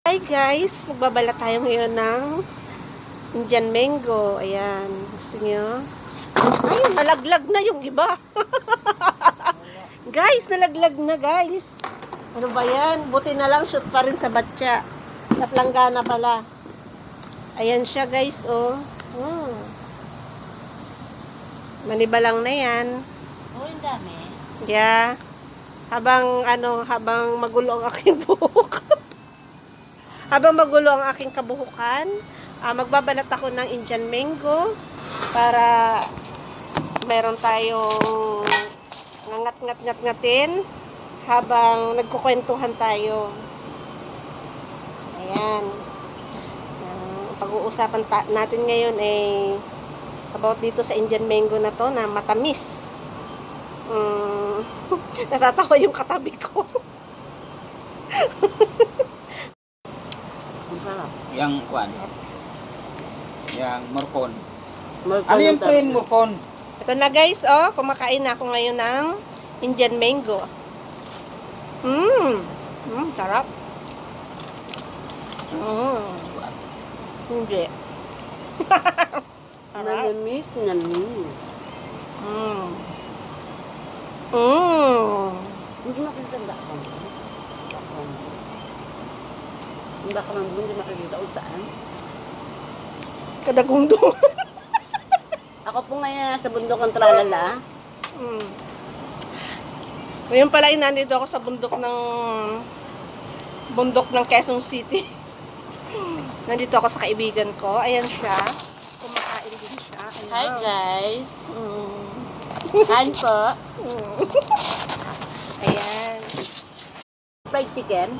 Hi guys, magbabala tayo ngayon ng Indian mango. Ayan, gusto nyo? Ayun, nalaglag na yung iba. Guys, nalaglag na guys. Ano ba yan? Buti na lang, shoot pa rin sa batya. Sa planggana pala. Ayan siya guys, oh. Manibalang na yan. Oh, yung dami. Yeah. Habang magulo ang aking buhok. Habang magulo ang aking kabuhukan, magbabalat ako ng Indian mango para meron tayong ngat-ngat-ngat-ngatin habang nagkukwentuhan tayo. Ayan. Pag-uusapan natin ngayon ay about dito sa Indian mango na to na matamis. Natatawa yung katabi ko. Yang kuan. Yang morcon. Ano yung plain morcon? Ito na guys, oh, kumakain na ako ngayon ng Indian mango. Sarap. Hindi. Manamis na Hindi makikita ko. Hindi ka man hindi makikita kung saan. Kadagong doon. Ako po ngayon sa bundok ng Tralala. Ngayon pala nandito ako sa bundok ng Quezon City. Nandito ako sa kaibigan ko. Ayan siya. Kumakain din siya. Ayan. Hi guys. Kain po. Ayan. Fried chicken.